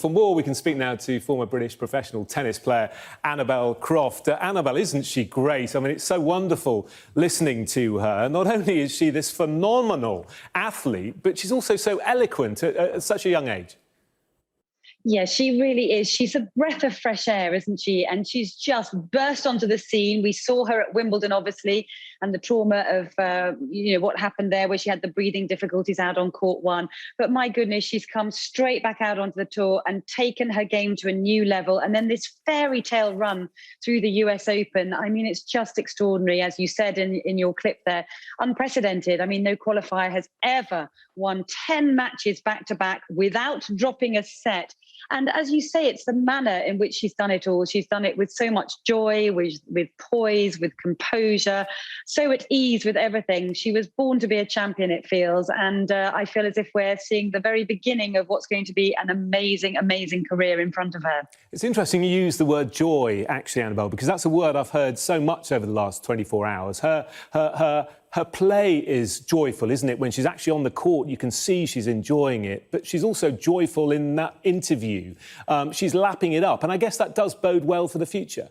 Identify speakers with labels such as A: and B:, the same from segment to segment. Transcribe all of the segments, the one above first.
A: For more, we can speak now to former British professional tennis player Annabel Croft. Annabel, isn't she great? I mean, it's so wonderful listening to her. Not only is she this phenomenal athlete, but she's also so eloquent at such a young age.
B: Yeah, she really is. She's a breath of fresh air, isn't she? And she's just burst onto the scene. We saw her at Wimbledon, obviously, and the trauma of, what happened there, where she had the breathing difficulties out on court one. But my goodness, she's come straight back out onto the tour and taken her game to a new level. And then this fairy tale run through the US Open. I mean, it's just extraordinary, as you said in your clip there, unprecedented. I mean, no qualifier has ever won 10 matches back to back without dropping a set. And as you say, it's the manner in which she's done it all. She's done it with so much joy, with poise, with composure, so at ease with everything. She was born to be a champion, it feels. And I feel as if we're seeing the very beginning of what's going to be an amazing, amazing career in front of her.
A: It's interesting you use the word joy, actually, Annabel, because that's a word I've heard so much over the last 24 hours. Her play is joyful, isn't it? When she's actually on the court, you can see she's enjoying it, but she's also joyful in that interview. She's lapping it up, and I guess that does bode well for the future.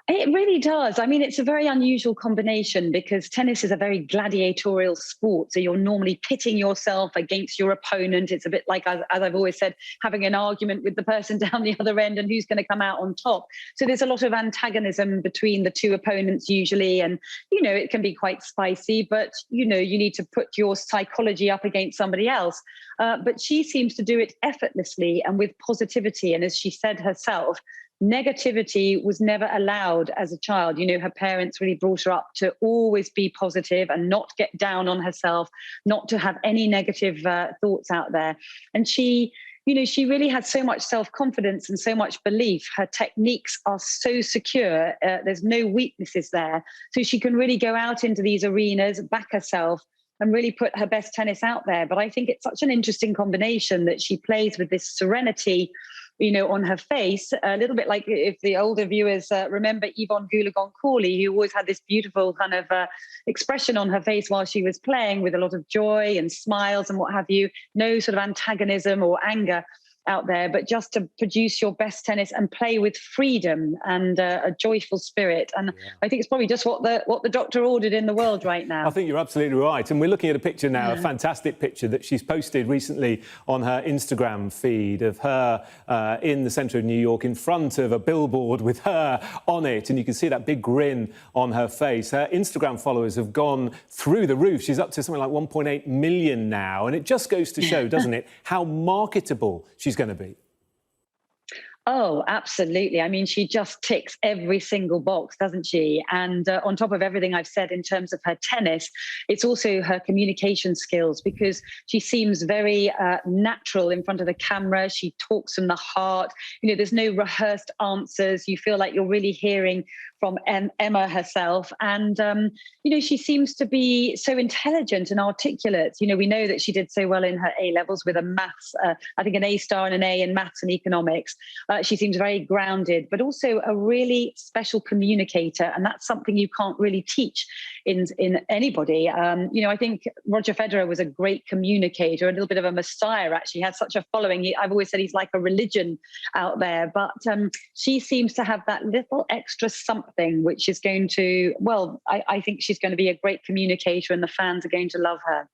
B: It really does. I mean, it's a very unusual combination because tennis is a very gladiatorial sport. So you're normally pitting yourself against your opponent. It's a bit like, as I've always said, having an argument with the person down the other end and who's going to come out on top. So there's a lot of antagonism between the two opponents usually. And, it can be quite spicy, but, you need to put your psychology up against somebody else. But she seems to do it effortlessly and with positivity. And as she said herself, negativity was never allowed as a child. Her parents really brought her up to always be positive and not get down on herself, not to have any negative thoughts out there. And she really has so much self-confidence and so much belief. Her techniques are so secure. There's no weaknesses there. So she can really go out into these arenas, back herself, and really put her best tennis out there. But I think it's such an interesting combination that she plays with this serenity, on her face, a little bit like if the older viewers remember Yvonne Goolagong-Cawley, who always had this beautiful kind of expression on her face while she was playing, with a lot of joy and smiles and what have you, no sort of antagonism or anger out there, but just to produce your best tennis and play with freedom and a joyful spirit. And I think it's probably just what the doctor ordered in the world right now.
A: I think you're absolutely right. And we're looking at a picture now, a fantastic picture that she's posted recently on her Instagram feed of her in the centre of New York in front of a billboard with her on it. And you can see that big grin on her face. Her Instagram followers have gone through the roof. She's up to something like 1.8 million now. And it just goes to show, doesn't it, how marketable she's going to be.
B: Oh, absolutely. I mean, she just ticks every single box, doesn't she? And on top of everything I've said in terms of her tennis, it's also her communication skills, because she seems very natural in front of the camera. She talks from the heart. There's no rehearsed answers. You feel like you're really hearing from Emma herself. And, she seems to be so intelligent and articulate. We know that she did so well in her A-levels with a maths, I think an A star and an A in maths and economics. She seems very grounded, but also a really special communicator. And that's something you can't really teach in anybody. I think Roger Federer was a great communicator, a little bit of a messiah, actually. He has such a following. I've always said he's like a religion out there. But she seems to have that little extra something, which is going to, I think she's going to be a great communicator and the fans are going to love her.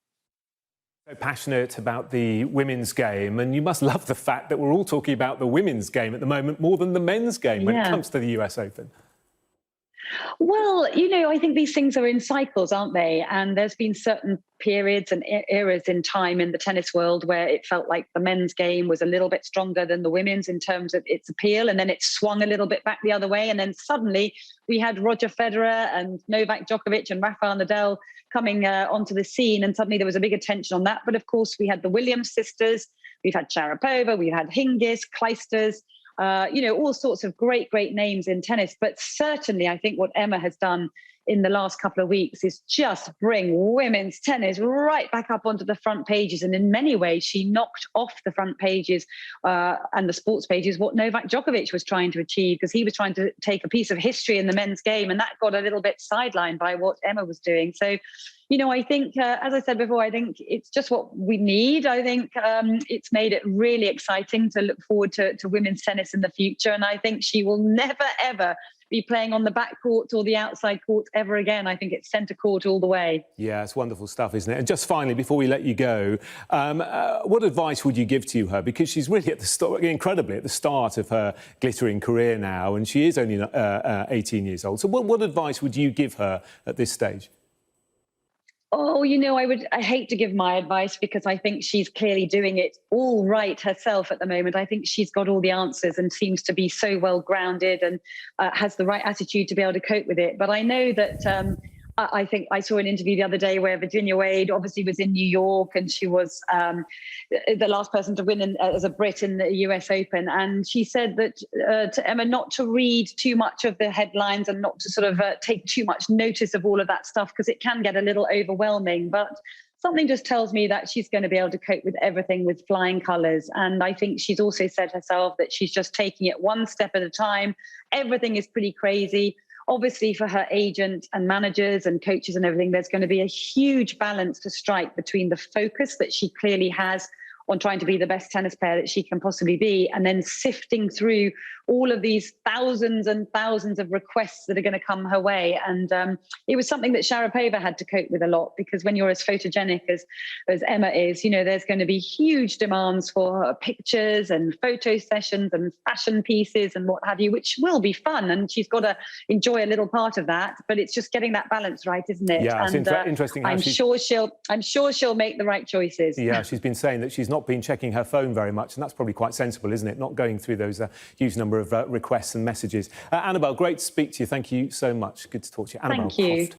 A: So passionate about the women's game, and you must love the fact that we're all talking about the women's game at the moment more than the men's game when it comes to the US Open.
B: Well, I think these things are in cycles, aren't they? And there's been certain periods and eras in time in the tennis world where it felt like the men's game was a little bit stronger than the women's in terms of its appeal. And then it swung a little bit back the other way. And then suddenly we had Roger Federer and Novak Djokovic and Rafael Nadal coming onto the scene. And suddenly there was a big attention on that. But of course, we had the Williams sisters. We've had Sharapova. We've had Hingis, Clijsters. All sorts of great names in tennis. But certainly, I think what Emma has done in the last couple of weeks is just bring women's tennis right back up onto the front pages. And in many ways, she knocked off the front pages and the sports pages what Novak Djokovic was trying to achieve, because he was trying to take a piece of history in the men's game, and that got a little bit sidelined by what Emma was doing. So, I think, as I said before, I think it's just what we need. I think it's made it really exciting to look forward to women's tennis in the future. And I think she will never, ever be playing on the back court or the outside court ever again. I think it's centre court all the way.
A: Yeah, it's wonderful stuff, isn't it? And just finally, before we let you go, what advice would you give to her? Because she's really at the start, incredibly at the start of her glittering career now, and she is only 18 years old. So what advice would you give her at this stage?
B: Oh, I hate to give my advice, because I think she's clearly doing it all right herself at the moment. I think she's got all the answers and seems to be so well grounded and has the right attitude to be able to cope with it. But I know that I think I saw an interview the other day where Virginia Wade obviously was in New York, and she was the last person to win as a Brit in the US Open. And she said that to Emma not to read too much of the headlines and not to sort of take too much notice of all of that stuff, because it can get a little overwhelming. But something just tells me that she's going to be able to cope with everything with flying colours. And I think she's also said herself that she's just taking it one step at a time. Everything is pretty crazy. Obviously, for her agent and managers and coaches and everything, there's going to be a huge balance to strike between the focus that she clearly has on trying to be the best tennis player that she can possibly be, and then sifting through all of these thousands and thousands of requests that are going to come her way. And it was something that Sharapova had to cope with a lot, because when you're as photogenic as Emma is, there's going to be huge demands for pictures and photo sessions and fashion pieces and what have you, which will be fun. And she's got to enjoy a little part of that, but it's just getting that balance right, isn't it?
A: Yeah, it's
B: and
A: interesting.
B: I'm sure she'll make the right choices.
A: Yeah, she's been saying that she's not been checking her phone very much, and that's probably quite sensible, isn't it? Not going through those huge number of requests and messages. Annabel, great to speak to you. Thank you so much. Good to talk to you. Annabel
B: Thank you.
A: Croft.